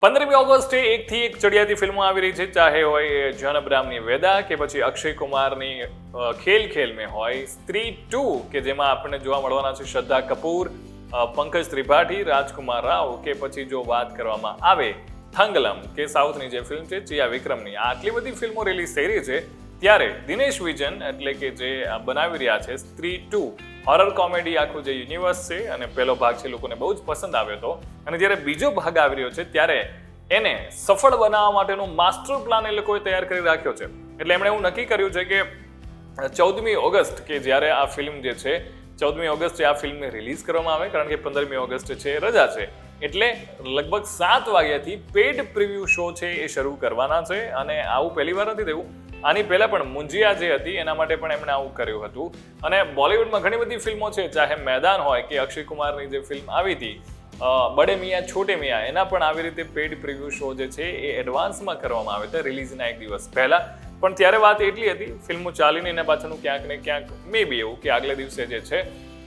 15મી ઓગસ્ટે એકથી એક ચડિયાતી ફિલ્મો આવી રહી છે, ચાહે હોય જન અબ્રામની વેદા કે પછી અક્ષય કુમારની ખેલ ખેલ મેં હોય, સ્ત્રી 2 કે જેમાં આપણને જોવા મળવાના છે શ્રદ્ધા કપૂર, પંકજ ત્રિપાઠી, રાજકુમાર રાવ, કે પછી જો વાત કરવામાં આવે થંગલમ કે સાઉથની જે ફિલ્મ છે ચિયા વિક્રમની, આટલી બધી ફિલ્મો રિલીઝ થઈ રહી છે ત્યારે દિનેશ વિજન એટલે કે જે બનાવી રહ્યા છે સ્ત્રી 2 હોરર કોમેડી આખું જે યુનિવર્સ છે, અને પહેલો ભાગ છે લોકોને બહુ જ પસંદ આવ્યો હતો, અને જ્યારે બીજો ભાગ આવી રહ્યો છે ત્યારે એને સફળ બનાવવા માટેનો માસ્ટર પ્લાન એ લોકોએ તૈયાર કરી રાખ્યો છે. એટલે એમણે એવું નક્કી કર્યું છે કે 14મી ઓગસ્ટ કે જ્યારે આ ફિલ્મ જે છે 14મી ઓગસ્ટે આ ફિલ્મને રિલીઝ કરવામાં આવે, કારણ કે 15મી ઓગસ્ટે છે રજા છે, એટલે લગભગ 7 વાગ્યાથી પેડ પ્રિવ્યુ શો છે એ શરૂ કરવાના છે. અને આવું પહેલી વાર નથી થયું, આની પહેલા પણ મુંજિયા જે હતી એના માટે પણ એમણે આવું કર્યું હતું. અને બોલિવૂડમાં ઘણી બધી ફિલ્મો છે, ચાહે મેદાન હોય કે અક્ષય કુમારની જે ફિલ્મ આવી હતી બડે મિયા છોટે મિયા, એના પણ આવી રીતે પેડ પ્રિવ્યુ શો જે છે એ એડવાન્સમાં કરવામાં આવે છે રિલીઝના એક દિવસ પહેલા. પણ ત્યારે વાત એટલી હતી, ફિલ્મો ચાલીને એના પાછળનું ક્યાંક ને ક્યાંક મે બી એવું કે આગલે દિવસે જે છે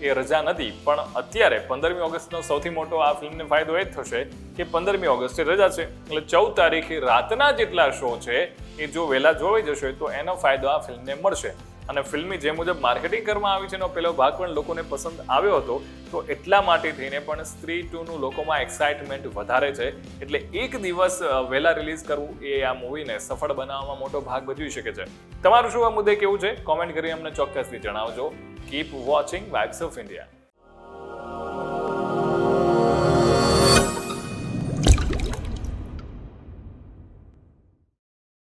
એ રજા નથી. પણ અત્યારે 15મી ઓગસ્ટનો સૌથી મોટો આ ફિલ્મને ફાયદો એ જ થશે કે 15મી ઓગસ્ટે રજા છે, એટલે 14 તારીખે રાતના જેટલા શો છે એ જો વહેલા જોવાઈ જશે તો એનો ફાયદો આ ફિલ્મને મળશે. અને ફિલ્મની જે મુજબ માર્કેટિંગ કરવામાં આવી છે એનો પહેલો ભાગ પણ લોકોને પસંદ આવ્યો હતો, તો એટલા માટે થઈને પણ સ્ત્રી 2નું લોકોમાં એક્સાઇટમેન્ટ વધારે છે. એટલે એક દિવસ વહેલા રિલીઝ કરવું એ આ મૂવીને સફળ બનાવવામાં મોટો ભાગ ભજવી શકે છે. તમારું શું આ મુદ્દે કેવું છે? કોમેન્ટ કરી અમને ચોક્કસથી જણાવજો. Keep watching vibes of India.